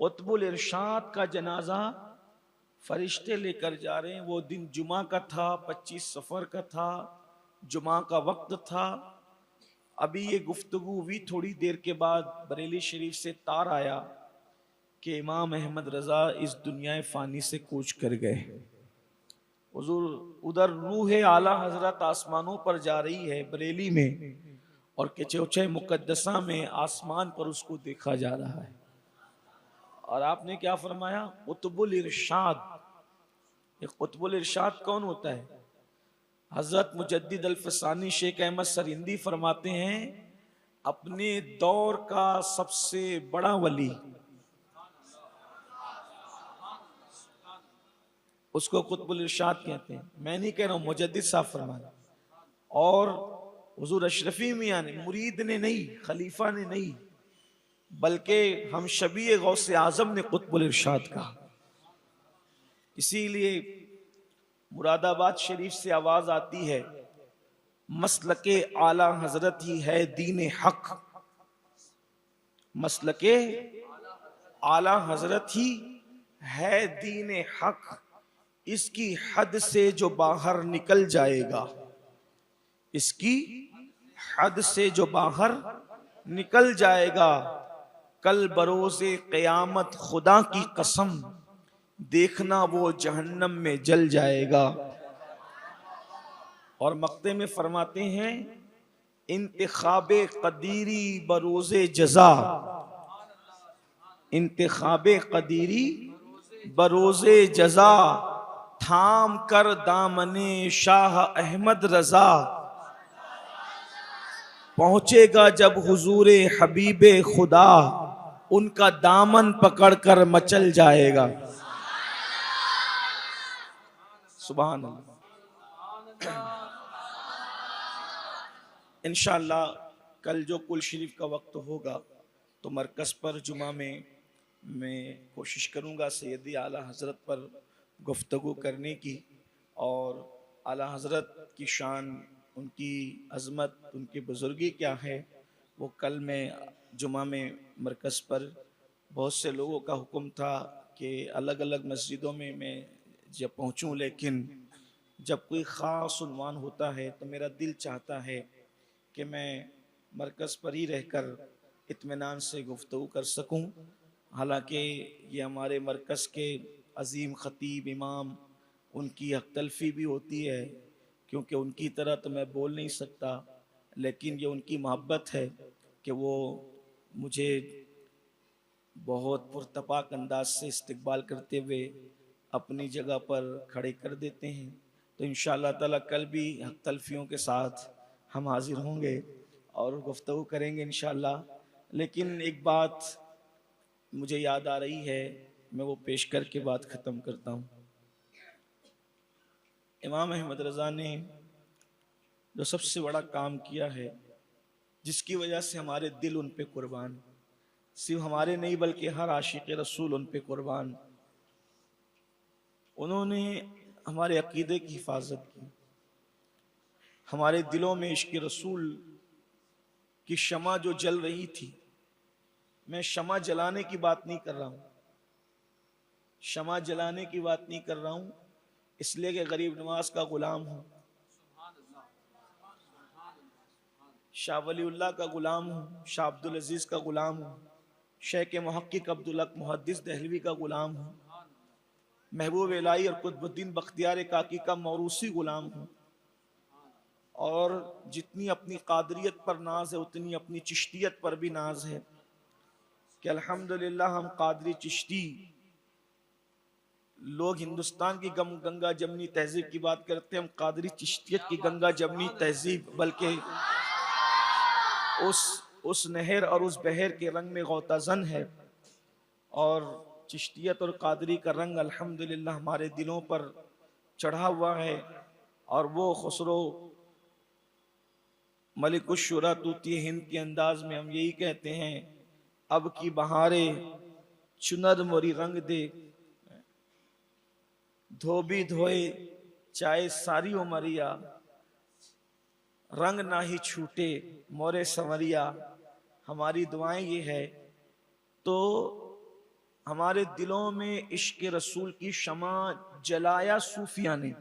कुतुबुल इरशाद का जनाजा फरिश्ते लेकर जा रहे हैं। वो दिन जुमा का था, 25 सफ़र का था, जुमा का वक्त था। अभी ये गुफ्तगू हुई, थोड़ी देर के बाद बरेली शरीफ से तार आया कि इमाम अहमद रजा इस दुनिया फ़ानी से कूच कर गए। हुजूर उधर रूह आला हजरत आसमानों पर जा रही है बरेली में, और केचौचे मुकद्दसा में आसमान पर उसको देखा जा रहा है। और आपने क्या फरमाया? कुतुबुल इरशाद। ये कुतुबुल इरशाद कौन होता है? हजरत मुजद्दिद अल फसानी शेख अहमद सरिंदी फरमाते हैं, अपने दौर का सबसे बड़ा वली, उसको कुतुबुल इरशाद कहते हैं। मैं नहीं कह रहा हूं, मुजद्दिद साहब फरमाया। और हुजूर अशरफी मियां ने, मुरीद ने नहीं, खलीफा ने नहीं, बल्कि हम शबी गौसे आजम ने कुतुबुल इरशाद कहा। इसीलिए मुरादाबाद शरीफ से आवाज आती है, मसलके आला हजरत ही है दीन हक। मसलके आला हजरत ही है दीन हक। इसकी हद से जो बाहर निकल जाएगा, इसकी हद से जो बाहर निकल जाएगा, कल बरोज़े क़यामत खुदा की कसम देखना वो जहन्नम में जल जाएगा। और मक्ते में फरमाते हैं, इंतिखाबे कदीरी बरोज़े जज़ा, इंतिखाबे कदीरी बरोज़े जज़ा, थाम कर दामने शाह अहमद रजा, पहुंचेगा जब हुजूरे हबीबे खुदा, उनका दामन पकड़कर मचल जाएगा। सुभान अल्लाह। इंशाअल्लाह कल जो कुल शरीफ का वक्त होगा तो मरकज़ पर जुमा में मैं कोशिश करूँगा सैयदी आला हज़रत पर गुफ्तगू करने की, और आला हज़रत की शान, उनकी अज़मत, उनकी बुज़ुर्गी क्या है, वो कल मैं जुमा में मरकज़ पर बहुत से लोगों का हुक्म था कि अलग अलग मस्जिदों में मैं जब पहुँचूँ, लेकिन जब कोई ख़ास उन्वान होता है तो मेरा दिल चाहता है कि मैं मरकज़ पर ही रहकर इत्मीनान से गुफ्तगू कर सकूं। हालांकि ये हमारे मरकज़ के अज़ीम ख़तीब इमाम, उनकी हक़ तलफ़ी भी होती है, क्योंकि उनकी तरह तो मैं बोल नहीं सकता, लेकिन ये उनकी मोहब्बत है कि वो मुझे बहुत पुरतपाक अंदाज से इस्तकबाल करते हुए अपनी जगह पर खड़े कर देते हैं। तो इंशाअल्लाह ताला कल भी हक़ तलफ़ियों के साथ हम हाजिर होंगे और गुफ्तगू करेंगे इंशाअल्लाह। लेकिन एक बात मुझे याद आ रही है, मैं वो पेश करके बात ख़त्म करता हूँ। इमाम अहमद रज़ा ने जो सबसे बड़ा काम किया है, जिसकी वजह से हमारे दिल उन पे कुर्बान, सिर्फ हमारे नहीं बल्कि हर आशिक़ रसूल उन पे कुर्बान, उन्होंने हमारे अक़ीदे की हिफाजत की। हमारे दिलों में इश्क़ रसूल की शमा जो जल रही थी, मैं शमा जलाने की बात नहीं कर रहा हूँ, शमा जलाने की बात नहीं कर रहा हूँ, इसलिए कि गरीब नवाज का गुलाम हूँ, शाह वलीउल्लाह का गुलाम हूँ, शाह अब्दुल अजीज़ का गुलाम हूँ, शेख मुहक्किक अब्दुल हक मुहद्दिस दहलवी का गुलाम हूँ, महबूब इलाही और कुतुबुद्दीन बख्तियार काकी का मौरूसी गुलाम हूँ। और जितनी अपनी कादरियत पर नाज है उतनी अपनी चिश्तियत पर भी नाज है कि अल्हम्दुलिल्लाह हम कादरी चिश्ती लोग हिंदुस्तान की गंगा जमनी तहजीब की बात करते हैं, हम कादरी चिश्तियत की गंगा जमनी तहजीब, बल्कि उस नहर और उस बहर के रंग में गौताजन है। और चिश्तियत और कादरी का रंग अल्हम्दुलिल्लाह हमारे दिलों पर चढ़ा हुआ है। और वो खुसरो मलिकुश शुरा तूती हिंद के अंदाज में हम यही कहते हैं, अब की बहारे चुनर मोरी रंग दे, धोबी धोए चाहे सारी उमरिया, रंग ना ही छूटे मोरे संवरिया। हमारी दुआएं ये है। तो हमारे दिलों में इश्क रसूल की शमा जलाया सूफिया ने,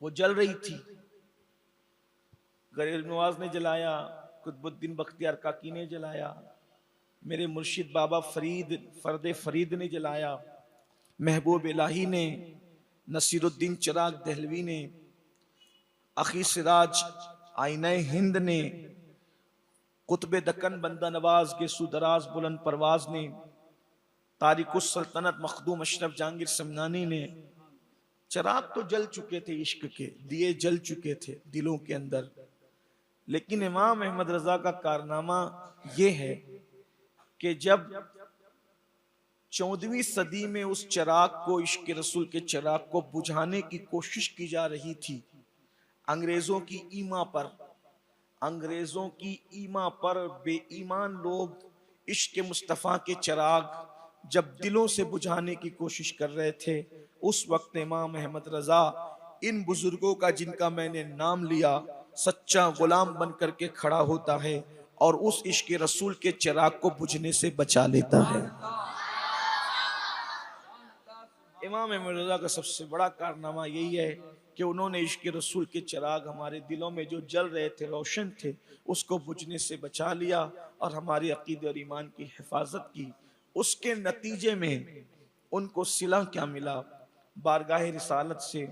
वो जल रही थी। गरीब नवाज ने जलाया, कुतुबुद्दीन बख्तियार काकी ने जलाया, मेरे मुर्शिद बाबा फरीद फर्द फरीद ने जलाया, महबूब इलाही ने, नसीरुद्दीन चिराग दहलवी ने, अखी सिराज आईना हिंद ने, कुतुब दक्कन बंदा नवाज के सुदराज बुलंद परवाज ने, तारिकुस सल्तनत मखदूम अशरफ जहांगीर समनानी ने। चिराग तो जल चुके थे, इश्क के दिए जल चुके थे दिलों के अंदर। लेकिन इमाम अहमद रजा का कारनामा यह है कि जब 14वीं सदी में उस चिराग को, इश्क रसूल के चिराग को बुझाने की कोशिश की जा रही थी, अंग्रेजों की ईमा पर, अंग्रेजों की ईमा पर बेईमान लोग इश्क मुस्तफ़ा के चिराग जब दिलों से बुझाने की कोशिश कर रहे थे, उस वक्त इमाम अहमद रजा इन बुजुर्गों का, जिनका मैंने नाम लिया, सच्चा गुलाम बन करके खड़ा होता है और उस इश्क रसूल के चिराग को बुझने से बचा लेता है। इमाम अहमद रजा का सबसे बड़ा कारनामा यही है कि उन्होंने इश्क रसूल के चिराग हमारे दिलों में जो जल रहे थे, रोशन थे, उसको बुझने से बचा लिया और हमारे अकीदे और ईमान की हिफाजत की। उसके नतीजे में उनको सिला क्या मिला? बारगाह रिसालत से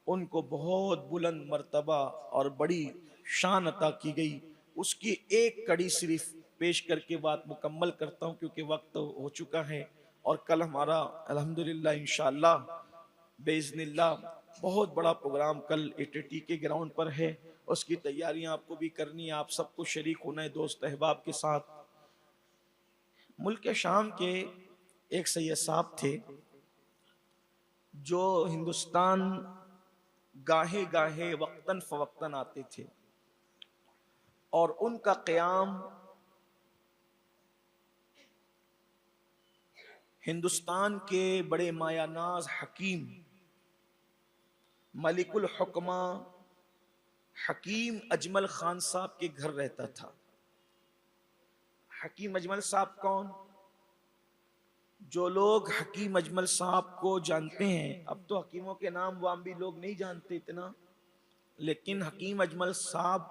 उनको बहुत बुलंद मर्तबा और बड़ी शान अता की गई। उसकी एक कड़ी सिर्फ पेश करके बात मुकम्मल करता हूँ, क्योंकि वक्त हो चुका है और कल हमारा अल्हम्दुलिल्लाह इंशाअल्लाह बेइज़्निल्लाह बहुत बड़ा प्रोग्राम कल एटीटी के ग्राउंड पर है। उसकी तैयारियां आपको भी करनी है, आप सबको शरीक होना है दोस्त अहबाब के साथ। मुल्क शाम के एक सैयद साहब थे जो हिंदुस्तान गाहे गाहे वक्तन फवक्तन आते थे और उनका क़याम हिंदुस्तान के बड़े मायानाज हकीम मलिकुल हुक्मा हकीम अजमल खान साहब के घर रहता था। हकीम अजमल साहब कौन? जो लोग हकीम अजमल साहब को जानते हैं, अब तो हकीमों के नाम वाम भी लोग नहीं जानते इतना, लेकिन हकीम अजमल साहब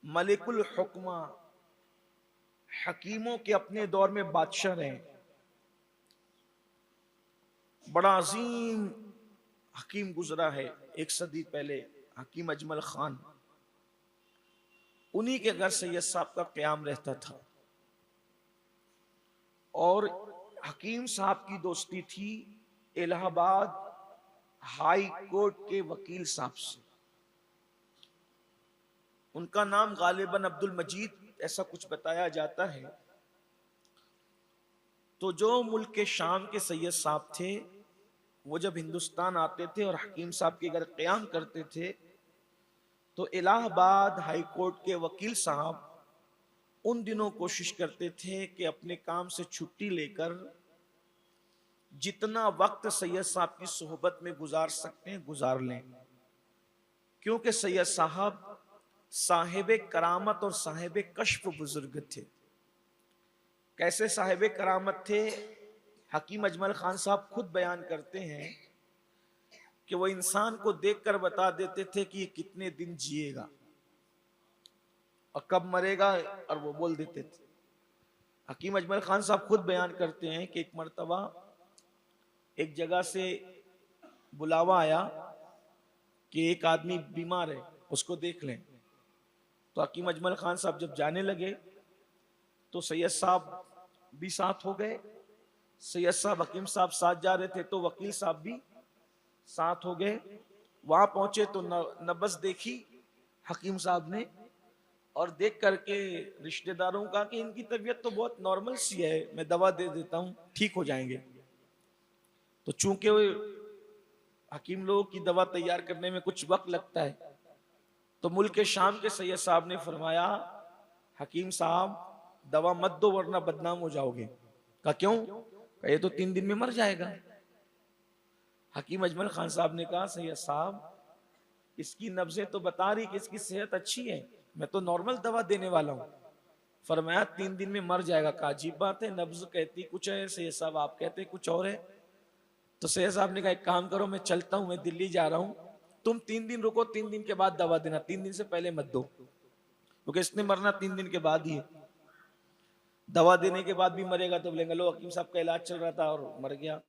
मलिकुल हुक्मा, हकीमों के अपने दौर में बादशाह रहे। बड़ा अजीम हकीम गुजरा है एक सदी पहले, हकीम अजमल खान। उन्हीं के घर सैयद साहब का क़याम रहता था और हकीम साहब की दोस्ती थी इलाहाबाद हाई कोर्ट के वकील साहब से। उनका नाम गालिबन अब्दुल मजीद ऐसा कुछ बताया जाता है। तो जो मुल्क के शाम के सैयद साहब थे, वो जब हिंदुस्तान आते थे और हकीम साहब के घर क़याम करते थे, तो इलाहाबाद हाई कोर्ट के वकील साहब उन दिनों कोशिश करते थे कि अपने काम से छुट्टी लेकर जितना वक्त सैयद साहब की सोहबत में गुजार सकते हैं गुजार लें, क्योंकि सैयद साहब साहिब करामत और साहिब कश्फ बुजुर्ग थे। कैसे साहिब करामत थे? हकीम अजमल खान साहब खुद बयान करते हैं कि वो इंसान को देखकर बता देते थे कि ये कितने दिन जिएगा और कब मरेगा, और वो बोल देते थे। हकीम अजमल खान साहब खुद बयान करते हैं कि एक मर्तबा एक जगह से बुलावा आया कि एक आदमी बीमार है, उसको देख लें। तो हकीम अजमल खान साहब जब जाने लगे तो सैयद साहब भी साथ हो गए। सैयद साहब हकीम साहब साथ जा रहे थे तो वकील साहब भी साथ हो गए। वहां पहुंचे तो नब्ज देखी हकीम साहब ने और देख करके रिश्तेदारों का कि इनकी तबीयत तो बहुत नॉर्मल सी है, मैं दवा दे देता हूं, ठीक हो जाएंगे। तो चूंकि हकीम लोगों की दवा तैयार करने में कुछ वक्त लगता है, तो मुल्क के शाम के सैयद साहब ने फरमाया, हकीम साहब दवा मत दो वरना बदनाम हो जाओगे। कहा क्यों? कहा ये तो 3 दिन में मर जाएगा। हकीम अजमल खान साहब ने कहा, सैयद साहब इसकी नब्जें तो बता रही कि इसकी सेहत अच्छी है, मैं तो नॉर्मल दवा देने वाला हूं। फरमाया 3 दिन में मर जाएगा। कहा अजीब बात है, नब्ज कहती कुछ है, सैयद साहब आप कहते कुछ और है। तो सैयद साहब ने कहा एक काम करो, मैं चलता हूं, मैं दिल्ली जा रहा हूं, तुम 3 दिन रुको, 3 दिन के बाद दवा देना, 3 दिन से पहले मत दो, क्योंकि इसने मरना 3 दिन के बाद ही है। दवा देने के बाद भी मरेगा तो बोलेंगे लो हकीम साहब का इलाज चल रहा था और मर गया।